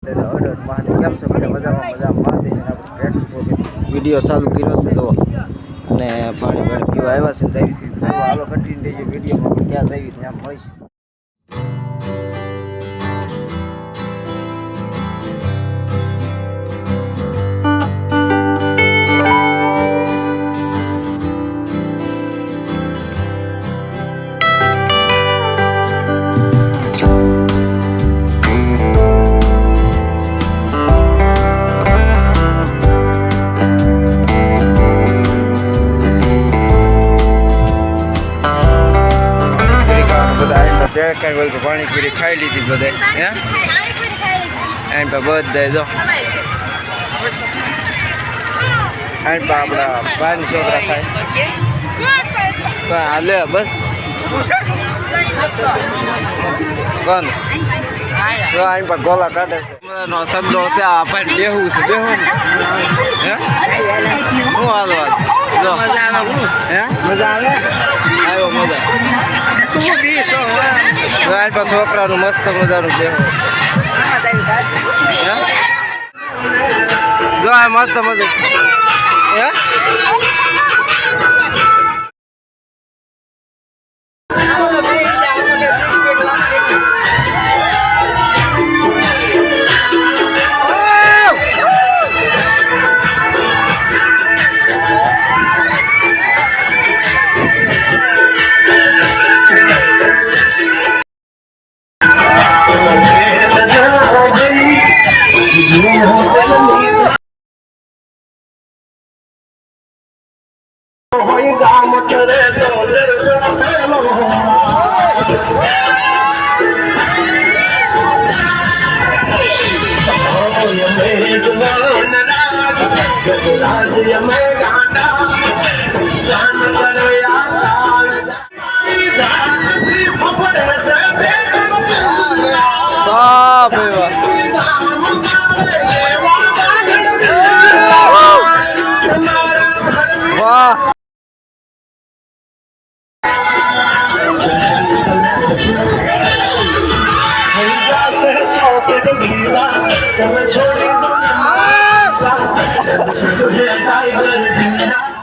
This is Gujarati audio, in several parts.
કેમ છે બધા મજામાં વિડીયો ચાલુ કર્યો છે જો અને પાણી પીવા આવ્યા છે જઈ છે હાલો કન્ટિન્યુ થઈ વિડીયોમાં ક્યાં જઈ ત્યાં મળીશું. પાણી પૂરી ખાઈ લીધી બધા હે બધા જો આપણા ભાઈ છોકરા ખાય હાલે બસ કોણ જો આઈ પર ગોલા કાઢે છે નો સગડો છે આ ભાઈ બેહું છે બેહું હે હું હાલો જો મજા આવે હે મજા આવે આવ્યો મજા તું બી છો ભાઈ પર છોકરાનું મસ્ત મજાનું બેહું જો આ મસ્ત મજા હે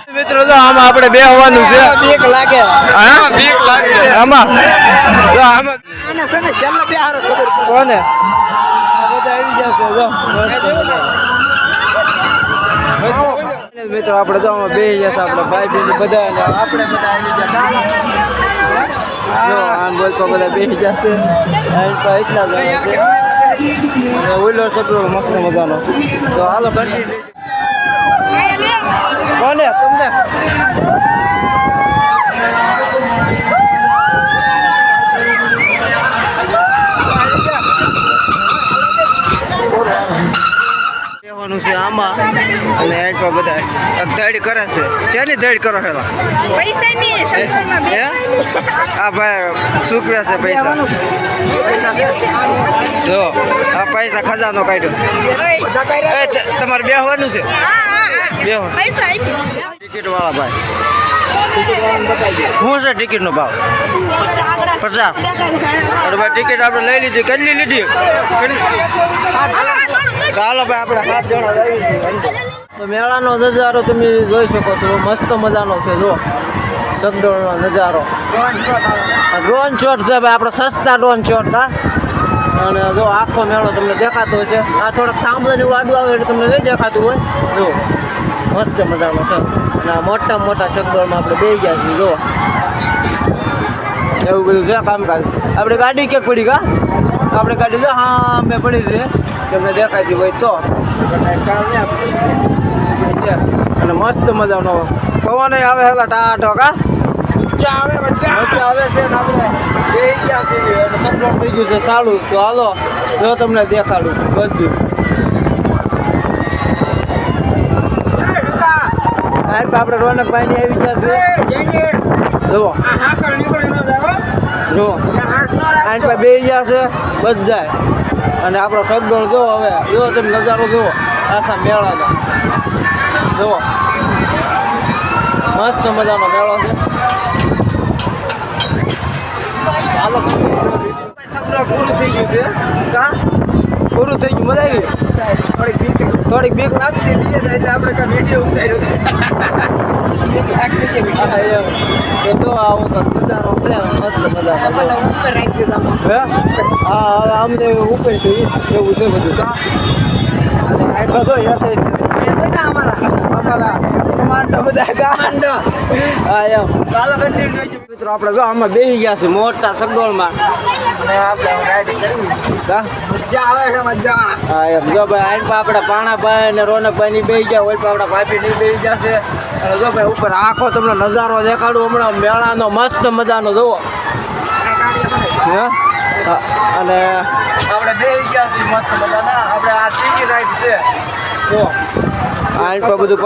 મિત્રો જો આમાં આપણે બે હોવાનું છે બીક લાગે હા બીક લાગે આમાં જો આમાં આને છે ને છેલ્લા બે હારો ખબર કોને બધા આવી જશે જો મિત્રો આપણે જો આમાં બે જશે આપણે ભાઈ બેન બધા અને આપણે બધા આવી જશે જો આમ બોલતો બધા બેસી જશે આઈ તો એટલા જ છે અને ઓઈલો સગડો મસ્ત મજાનો તો હાલો કન્ટિન્યુ કોને તમને કહેવાનું છે આમાં અને એડ પર બધા દડ કરે છે શેની દડ કરો હેલો પૈસાની આ ભાઈ ચૂકવ્યા છે પૈસા જો આ પૈસા ખજાનો કાઢ્યો તમારે બેહવાનું છે ટિકિટ વાળા ભાઈ શું છે ટિકિટ નો ભાવ 50 અરે ભાઈ ટિકિટ આપણે લઈ લીધી કેટલી લીધી ચાલો ભાઈ આપણે 7 જણા જઈએ તો મેળાનો નજારો તમે જોઈ શકો છો મસ્ત મજાનો છે જો ચકડોળનો નજારો ડ્રોન શોટ છે ભાઈ આપણો સસ્તા ડ્રોન શોટ કા અને જો આખો મેળો તમને દેખાતો હોય છે આ થોડોક થાંભલાની વાડું આવે એટલે તમને નહીં દેખાતું હોય જો મસ્ત મજાનો છે અને આ મોટા મોટા ચકડોળમાં આપણે બેસી ગયા છીએ જો એવું બધું છે કામકાજ આપણે ગાડી ક્યાંક પડી કા આપણે ગાડી જો હા અમે પડી છે તમને દેખાતી હોય તો અને મસ્ત મજાનો પવન આવે હેલા ટાટો કા આવે છે ને આપણે બેસી ગયા છીએ અને ચકડોળ થઈ ગયું છે સારું તો હાલો જો તમને દેખાડું બધું આપણે રોનકભાઈ ની આવી જશે જુઓ જો આઠ પર બે જશે બધા અને આપણો ચકડોળ જો હવે જો તમે નજારો જુઓ આખા મેળાનો જુઓ મસ્ત મજાનો મેળો છે ચાલો સગડોળ પૂરું થઈ ગયું છે કા પૂરું થઈ ગયું મજા આવી થોડીક બીક લાગતી હતી એટલે આપણે કાંઈ વિડીયો ઉતાર્યો તો આવો તો નજારો છે મસ્ત મજા ઉપર રાખી દીધા હા હવે અમને ઉપર છે એવું છે બધું કા અને બધો અમારા કમાન્ડો બધા કમાન્ડો હા એમ ચાલો કન્ટિન્યુ મિત્રો આપણે જો આમાં બેસી ગયા છે મોટા સગડોળમાં અને આપણે રાઈડિંગ કરવી કા મજા આવે છે મજા હા એમ જો ભાઈ આઈન પર આપણે પાણાભાઈ અને રોનકભાઈ ની બેસી ગયા હોય પણ આપણા ભાભી ની બેસી ગયા છે અને જો ભાઈ ઉપર આખો તમને નજારો દેખાડું હમણાં મેળાનો મસ્ત મજાનો જુઓ અને આપણે બેસી ગયા છીએ મસ્ત મજાના આપણે આ સીટી રાઈડ છે જો આઈન પર બધું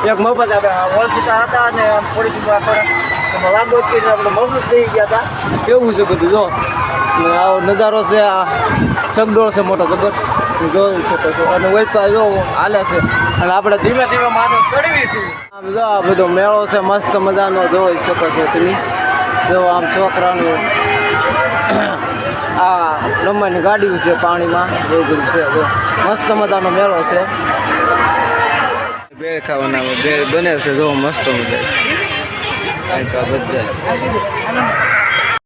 એક મફત આપણે ઓળખીતા હતા અને પોલીસ વાગો કરીને આપણે મફત બેસી ગયા હતા એવું છે બધું જો આવો નજારો છે આ ચગડોળ છે મોટો જબર જોઈ શકો છો અને વૈપા જો હાલે છે અને આપણે ધીમે ધીમે માથે ચડવીશું આમ જો આ બધો મેળો છે મસ્ત મજાનો જોઈ શકો છો તમે જો આમ છોકરાનું આ રમવાની ગાડી છે પાણીમાં એવું બધું છે જો મસ્ત મજાનો મેળો છે ભેળ ખાવાના ભેળ બને છે જો મસ્ત મજા બધા